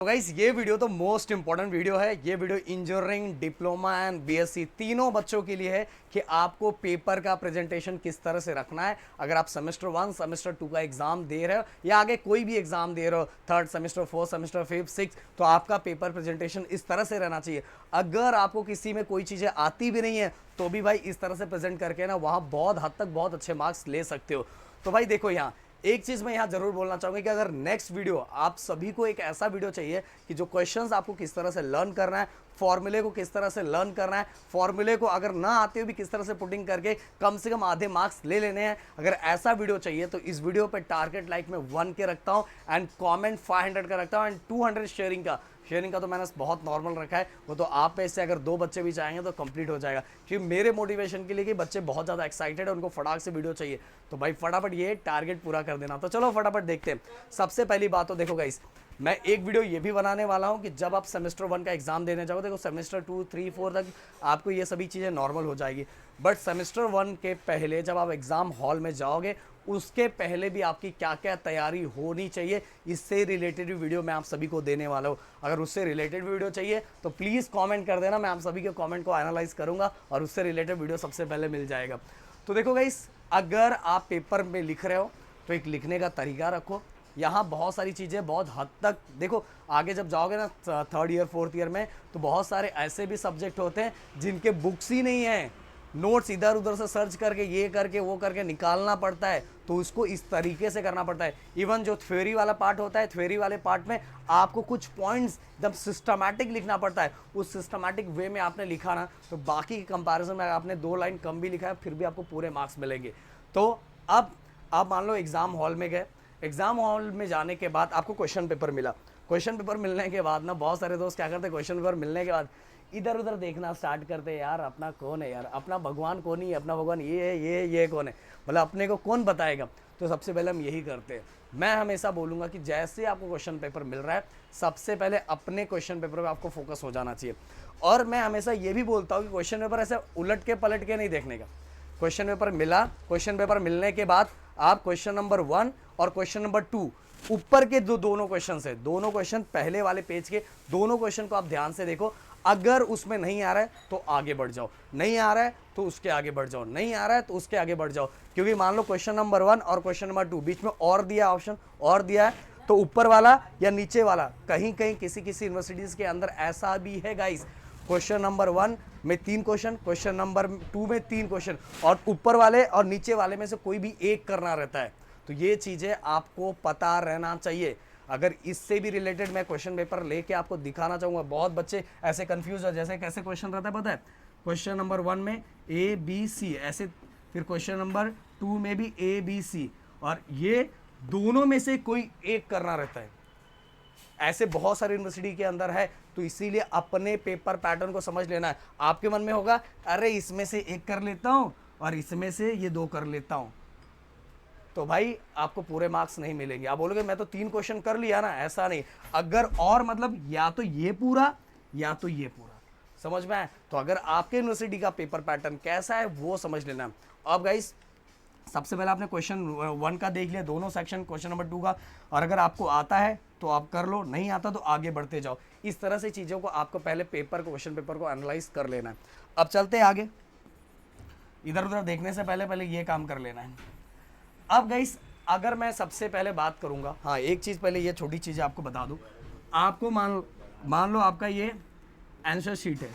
तो गाइस ये वीडियो तो मोस्ट इंपॉर्टेंट वीडियो है। ये video engineering, diploma and BSc तीनों बच्चों के लिए है कि आपको पेपर का प्रेजेंटेशन किस तरह से रखना है। अगर आप सेमेस्टर 1 सेमेस्टर 2 का एग्जाम दे रहे हो या आगे कोई भी एग्जाम दे रहे हो, third semester, fourth semester, fifth, six, तो आपका पेपर प्रेजेंटेशन इस तरह से रहना चाहिए। अगर आपको किसी में कोई चीज़ें आती भी नहीं है तो भी भाई इस तरह से प्रेजेंट करके ना वहाँ बहुत हद तक बहुत अच्छे मार्क्स ले सकते हो। तो भाई देखो, यहाँ एक चीज मैं यहां जरूर बोलना चाहूंगा कि अगर नेक्स्ट वीडियो आप सभी को एक ऐसा वीडियो चाहिए कि जो क्वेश्चंस आपको किस तरह से लर्न करना है, फॉर्मूले को किस तरह से लर्न करना है, फॉर्मूले को अगर ना आते हो भी किस तरह से पुटिंग करके कम से कम आधे मार्क्स ले लेने हैं, अगर ऐसा वीडियो चाहिए तो इस वीडियो पे टारगेट लाइक में 1 के रखता हूं एंड कमेंट 500 का रखता हूं एंड 200 शेयरिंग का तो मैंने बहुत नॉर्मल रखा है। वो तो आप पे से अगर 2 बच्चे भी चाहेंगे तो कंप्लीट हो जाएगा, क्योंकि मेरे मोटिवेशन के लिए कि बच्चे बहुत ज़्यादा एक्साइटेड है, उनको फटाक से वीडियो चाहिए। तो भाई फटाफट ये टारगेट पूरा कर देना। तो चलो फटाफट देखते हैं। सबसे पहली बात तो देखो गाइस, मैं एक वीडियो ये भी बनाने वाला हूँ कि जब आप सेमेस्टर 1 का एग्जाम देने जाओ, देखो सेमेस्टर 2, 3, 4 तक आपको ये सभी चीज़ें नॉर्मल हो जाएगी, बट सेमेस्टर 1 के पहले जब आप एग्ज़ाम हॉल में जाओगे उसके पहले भी आपकी क्या क्या तैयारी होनी चाहिए, इससे रिलेटेड वीडियो मैं आप सभी को देने वाला हूँ। अगर उससे रिलेटेड वीडियो चाहिए तो प्लीज़ कमेंट कर देना, मैं आप सभी के कमेंट को एनालाइज करूँगा और उससे रिलेटेड वीडियो सबसे पहले मिल जाएगा। तो देखो गाइस, अगर आप पेपर में लिख रहे हो तो एक लिखने का तरीका रखो। यहाँ बहुत सारी चीज़ें बहुत हद तक देखो, आगे जब जाओगे ना थर्ड ईयर फोर्थ ईयर में, तो बहुत सारे ऐसे भी सब्जेक्ट होते हैं जिनके बुक्स ही नहीं है, नोट्स इधर उधर से सर्च करके ये करके वो करके निकालना पड़ता है, तो उसको इस तरीके से करना पड़ता है। इवन जो थ्योरी वाला पार्ट होता है, थ्योरी वाले पार्ट में आपको कुछ पॉइंट्स एकदम सिस्टमैटिक लिखना पड़ता है। उस सिस्टमैटिक वे में आपने लिखा ना तो बाकी के कंपैरिजन में आपने 2 लाइन कम भी लिखा है फिर भी आपको पूरे मार्क्स मिलेंगे। तो अब आप मान लो एग्जाम हॉल में गए, एग्जाम हॉल में जाने के बाद आपको क्वेश्चन पेपर मिला। क्वेश्चन पेपर मिलने के बाद ना बहुत सारे दोस्त क्या करते हैं, क्वेश्चन पेपर मिलने के बाद इधर उधर देखना स्टार्ट करते हैं, यार अपना कौन है, यार अपना भगवान कौन ही है, अपना भगवान ये है, ये कौन है, मतलब अपने को कौन बताएगा। तो सबसे पहले हम यही करते हैं। मैं हमेशा बोलूँगा कि जैसे आपको क्वेश्चन पेपर मिल रहा है, सबसे पहले अपने क्वेश्चन पेपर पर आपको फोकस हो जाना चाहिए। और मैं हमेशा ये भी बोलता हूँ कि क्वेश्चन पेपर ऐसे उलट के पलट के नहीं देखने का। क्वेश्चन पेपर मिला, क्वेश्चन पेपर मिलने के बाद आप क्वेश्चन नंबर 1 और क्वेश्चन नंबर 2 ऊपर के जो दोनों क्वेश्चन है, दोनों क्वेश्चन पहले वाले पेज के दोनों क्वेश्चन को आप ध्यान से देखो। अगर उसमें नहीं आ रहा है तो आगे बढ़ जाओ, नहीं आ रहा है तो उसके आगे बढ़ जाओ, नहीं आ रहा है तो उसके आगे बढ़ जाओ। क्योंकि मान लो क्वेश्चन नंबर 1 और क्वेश्चन नंबर 2 बीच में और दिया ऑप्शन और दिया है, तो ऊपर वाला या नीचे वाला कहीं कहीं किसी किसी यूनिवर्सिटीज के अंदर ऐसा भी है गाइस, क्वेश्चन नंबर 1 में 3 क्वेश्चन, क्वेश्चन नंबर 2 में 3 क्वेश्चन, और ऊपर वाले और नीचे वाले में से कोई भी एक करना रहता है। तो ये चीज़ें आपको पता रहना चाहिए। अगर इससे भी रिलेटेड मैं क्वेश्चन पेपर लेके आपको दिखाना चाहूँगा। बहुत बच्चे ऐसे कंफ्यूज हो, जैसे कैसे क्वेश्चन रहता है पता है, क्वेश्चन नंबर 1 में ABC ऐसे, फिर क्वेश्चन नंबर 2 में भी ABC, और ये दोनों में से कोई एक करना रहता है। ऐसे बहुत सारे यूनिवर्सिटी के अंदर है, तो इसीलिए अपने पेपर पैटर्न को समझ लेना है। आपके मन में होगा अरे इसमें से एक कर लेता हूँ और इसमें से ये 2 कर लेता हूँ, तो भाई आपको पूरे मार्क्स नहीं मिलेंगे। आप बोलोगे मैं तो 3 क्वेश्चन कर लिया ना, ऐसा नहीं। अगर और मतलब या तो ये पूरा या तो ये पूरा, समझ में आए। तो अगर आपके यूनिवर्सिटी का पेपर पैटर्न कैसा है वो समझ लेना। अब गाइस, सबसे पहले आपने क्वेश्चन 1 का देख लिया, दोनों सेक्शन, क्वेश्चन नंबर 2 का, और अगर आपको आता है तो आप कर लो, नहीं आता तो आगे बढ़ते जाओ। इस तरह से चीज़ों को आपको पहले पेपर को, क्वेश्चन पेपर को एनालाइज कर लेना है। अब चलते हैं आगे, इधर उधर देखने से पहले पहले ये काम कर लेना है। अब गाइस, अगर मैं सबसे पहले बात करूंगा, हाँ एक चीज़ पहले ये छोटी चीज़ आपको बता दूं। आपको मान लो आपका ये आंसर शीट है।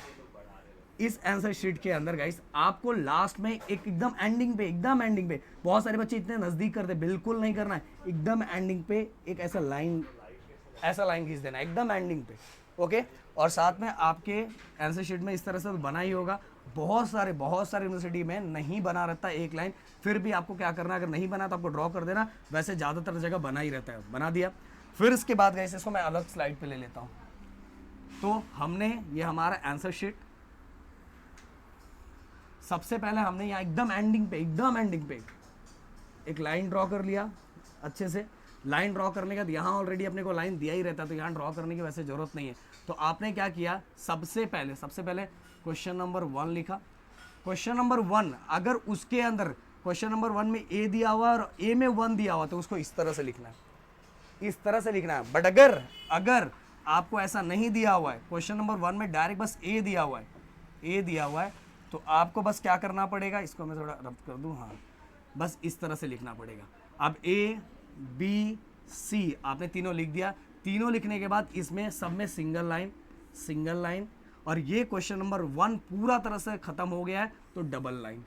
इस आंसर शीट के अंदर गाइस आपको लास्ट में एकदम एंडिंग पे, बहुत सारे बच्चे इतने नज़दीक करते, बिल्कुल नहीं करना है, एकदम एंडिंग पे एक ऐसा लाइन खींच देना है एकदम एंडिंग पे, ओके। और साथ में आपके आंसर शीट में इस तरह से बना ही होगा। बहुत सारे यूनिवर्सिटी में नहीं बना रहता एक लाइन, फिर भी आपको क्या करना है, अगर नहीं बना तो आपको ड्रॉ कर देना, वैसे ज़्यादातर जगह बना ही रहता है, बना दिया। फिर इसके बाद गाइस इसको मैं अलग स्लाइड पे ले लेता हूँ। तो हमने ये हमारा आंसर शीट, सबसे पहले हमने यहाँ एकदम एंडिंग पे एक लाइन ड्रॉ कर लिया अच्छे से। लाइन ड्रॉ करने के बाद यहाँ ऑलरेडी अपने को लाइन दिया ही रहता है, तो यहाँ ड्रॉ करने की वैसे ज़रूरत नहीं है। तो आपने क्या किया, सबसे पहले क्वेश्चन नंबर 1 लिखा। क्वेश्चन नंबर 1 अगर उसके अंदर क्वेश्चन नंबर 1 में A दिया हुआ और A में 1 दिया हुआ तो उसको इस तरह से लिखना है, बट अगर आपको ऐसा नहीं दिया हुआ है, क्वेश्चन नंबर 1 में डायरेक्ट बस ए दिया हुआ है, ए दिया हुआ है, तो आपको बस क्या करना पड़ेगा, इसको मैं थोड़ा रब कर दूं, हाँ बस इस तरह से लिखना पड़ेगा। अब ए बी सी आपने तीनों लिख दिया, तीनों लिखने के बाद इसमें सब में सिंगल लाइन, और ये क्वेश्चन नंबर 1 पूरा तरह से खत्म हो गया है, तो डबल लाइन,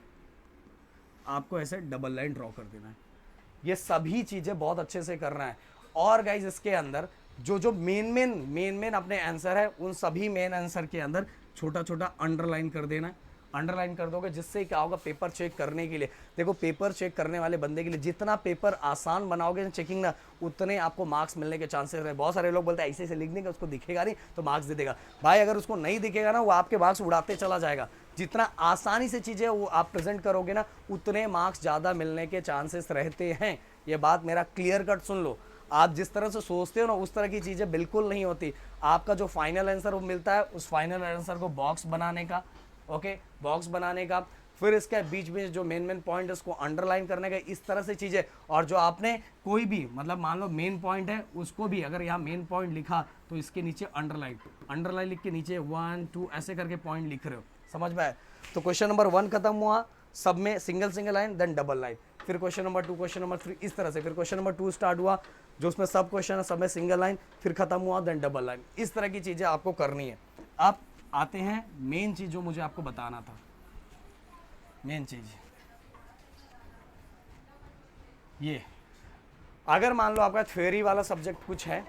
आपको ऐसे डबल लाइन ड्रॉ कर देना है। ये सभी चीजें बहुत अच्छे से करना है। और गाइज इसके अंदर जो मेन अपने आंसर है, उन सभी मेन आंसर के अंदर छोटा छोटा अंडरलाइन कर देना है। अंडरलाइन कर दोगे जिससे क्या होगा, पेपर चेक करने के लिए, देखो पेपर चेक करने वाले बंदे के लिए जितना पेपर आसान बनाओगे चेकिंग ना, उतने आपको मार्क्स मिलने के चांसेस है। बहुत सारे लोग बोलते हैं ऐसे ऐसे लिख देंगे उसको दिखेगा नहीं तो मार्क्स दे देगा। भाई अगर उसको नहीं दिखेगा ना, वो आपके मार्क्स उड़ाते चला जाएगा। जितना आसानी से चीजें वो आप प्रेजेंट करोगे ना, उतने मार्क्स ज्यादा मिलने के चांसेस रहते हैं। ये बात मेरा क्लियर कट सुन लो। आप जिस तरह से सोचते हो ना, उस तरह की चीजें बिल्कुल नहीं होती। आपका जो फाइनल आंसर वो मिलता है, उस फाइनल आंसर को बॉक्स बनाने का, ओके, बॉक्स बनाने का, फिर इसके बीच में जो मेन पॉइंट है उसको अंडरलाइन करने का, इस तरह से चीजें। और जो आपने कोई भी मतलब मान लो मेन पॉइंट है, उसको भी अगर यहाँ मेन पॉइंट लिखा तो इसके नीचे अंडरलाइन लिख के नीचे 1 2 ऐसे करके पॉइंट लिख रहे हो, समझ में आया। तो क्वेश्चन नंबर 1 खत्म हुआ, सब में single line, then double line, फिर क्वेश्चन नंबर 2, क्वेश्चन नंबर 3, इस तरह से। फिर क्वेश्चन नंबर 2 स्टार्ट हुआ, जो उसमें सब क्वेश्चन है, सब में सिंगल लाइन, फिर खत्म हुआ, देन डबल लाइन। इस तरह की चीजें आपको करनी है। अब आते हैं मेन चीज जो मुझे आपको बताना था। मेन चीज ये, अगर मान लो आपका थ्योरी वाला सब्जेक्ट कुछ है,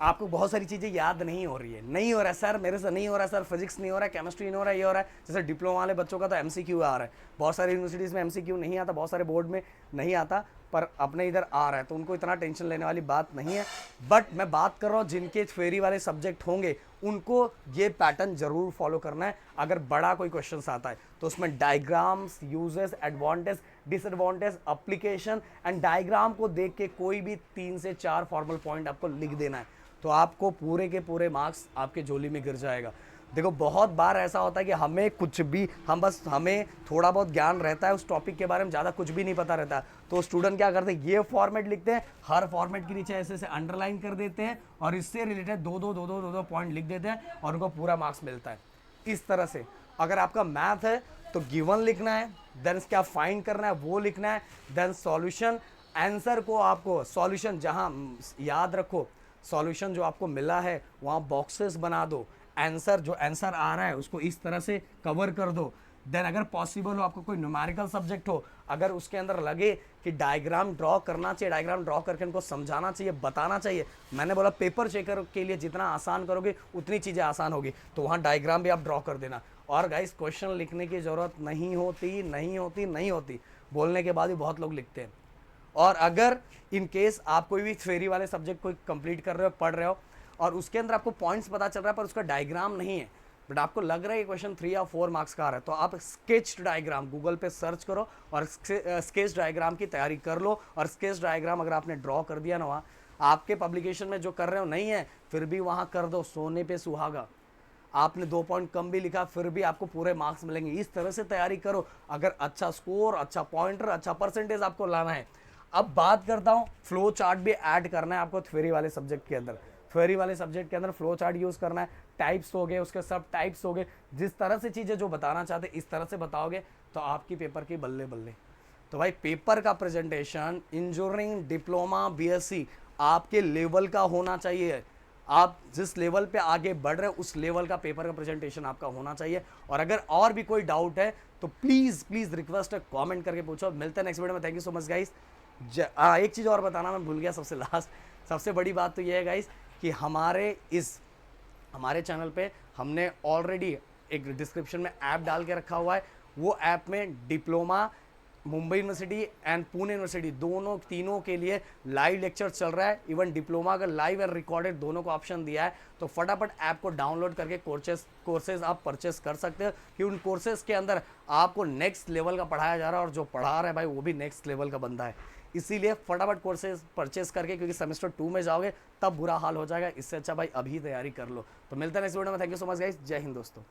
आपको बहुत सारी चीजें याद नहीं हो रही है, नहीं हो रहा है सर, मेरे से नहीं हो रहा है सर, फिजिक्स नहीं हो रहा है, केमिस्ट्री नहीं हो रहा है, ये हो रहा है। जैसे डिप्लोमा वाले बच्चों का तो एमसीक्यू आ रहा है, बहुत सारी यूनिवर्सिटीज़ में एमसीक्यू नहीं आता, बहुत सारे बोर्ड में नहीं आता, पर अपने इधर आ रहा है, तो उनको इतना टेंशन लेने वाली बात नहीं है। बट मैं बात कर रहा हूँ जिनके थ्योरी वाले सब्जेक्ट होंगे, उनको ये पैटर्न जरूर फॉलो करना है। अगर बड़ा कोई क्वेश्चन आता है तो उसमें diagrams, uses, advantage, disadvantage, application and diagram को देख के कोई भी 3 से 4 फॉर्मल पॉइंट आपको लिख देना है, तो आपको पूरे के पूरे मार्क्स आपके झोली में गिर जाएगा। देखो बहुत बार ऐसा होता है कि हमें कुछ भी, हमें थोड़ा बहुत ज्ञान रहता है उस टॉपिक के बारे में, ज़्यादा कुछ भी नहीं पता रहता है, तो स्टूडेंट क्या करते हैं, ये फॉर्मेट लिखते हैं, हर फॉर्मेट के नीचे ऐसे ऐसे अंडरलाइन कर देते हैं, और इससे रिलेटेड दो पॉइंट लिख देते हैं, और उनको पूरा मार्क्स मिलता है। इस तरह से अगर आपका मैथ है तो गिवन लिखना है, देन क्या फाइंड करना है वो लिखना है, देन सॉल्यूशन, आंसर को आपको सॉल्यूशन जहाँ याद रखो, सॉल्यूशन जो आपको मिला है वहाँ बॉक्सेस बना दो, आंसर जो आंसर आ रहा है उसको इस तरह से कवर कर दो। देन अगर पॉसिबल हो, आपको कोई न्यूमेरिकल सब्जेक्ट हो, अगर उसके अंदर लगे कि डायग्राम ड्रॉ करना चाहिए, डायग्राम ड्रॉ करके उनको समझाना चाहिए, बताना चाहिए। मैंने बोला पेपर चेकर के लिए जितना आसान करोगे उतनी चीज़ें आसान होगी, तो वहाँ डायग्राम भी आप ड्रॉ कर देना। और गाइस क्वेश्चन लिखने की ज़रूरत नहीं होती, बोलने के बाद भी बहुत लोग लिखते हैं। और अगर इन केस आप कोई भी थ्योरी वाले सब्जेक्ट को कंप्लीट कर रहे हो, पढ़ रहे हो, और उसके अंदर आपको पॉइंट्स पता चल रहा है पर उसका डायग्राम नहीं है, बट आपको लग रहा है कि क्वेश्चन 3 या 4 मार्क्स का आ रहा है, तो आप स्केच डायग्राम गूगल पे सर्च करो और स्केच डायग्राम की तैयारी कर लो। और स्केच डायग्राम अगर आपने ड्रॉ कर दिया ना, वहाँ आपके पब्लिकेशन में जो कर रहे हो नहीं है, फिर भी वहाँ कर दो, सोने पे सुहागा। आपने 2 पॉइंट कम भी लिखा फिर भी आपको पूरे मार्क्स मिलेंगे। इस तरह से तैयारी करो अगर अच्छा स्कोर, अच्छा पॉइंटर, अच्छा परसेंटेज आपको लाना है। अब बात करता हूँ, फ्लो चार्ट भी ऐड करना है आपको थ्योरी वाले सब्जेक्ट के अंदर। थ्योरी वाले सब्जेक्ट के अंदर फ्लो चार्ट यूज़ करना है, टाइप्स हो गए, उसके सब टाइप्स हो गए, जिस तरह से चीज़ें जो बताना चाहते इस तरह से बताओगे तो आपकी पेपर की बल्ले बल्ले। तो भाई पेपर का प्रेजेंटेशन इंजीनियरिंग, डिप्लोमा, बीएससी आपके लेवल का होना चाहिए। आप जिस लेवल पे आगे बढ़ रहे हो उस लेवल का पेपर का प्रेजेंटेशन आपका होना चाहिए। और अगर और भी कोई डाउट है तो प्लीज़ रिक्वेस्ट है, कमेंट करके पूछो। मिलते हैं नेक्स्ट वीडियो में। Thank you so much guys. एक चीज़ और बताना मैं भूल गया, सबसे लास्ट, सबसे बड़ी बात तो ये है गाइस कि हमारे चैनल पे हमने ऑलरेडी एक डिस्क्रिप्शन में ऐप डाल के रखा हुआ है। वो ऐप में diploma, Mumbai university and Pune university तीनों के लिए लाइव लेक्चर चल रहा है। इवन डिप्लोमा का लाइव एंड रिकॉर्डेड दोनों को ऑप्शन दिया है। तो फटाफट ऐप को डाउनलोड करके कोर्सेज आप परचेस कर सकते हो, कि उन कोर्सेज के अंदर आपको नेक्स्ट लेवल का पढ़ाया जा रहा है, और जो पढ़ा रहा है भाई वो भी नेक्स्ट लेवल का बंदा है। इसीलिए फटाफट कोर्सेज परचेस करके, क्योंकि सेमेस्टर 2 में जाओगे तब बुरा हाल हो जाएगा। इससे अच्छा भाई अभी तैयारी कर लो। तो मिलता है नेक्स्ट वीडियो में। Thank you so much guys. जय हिंद दोस्तों।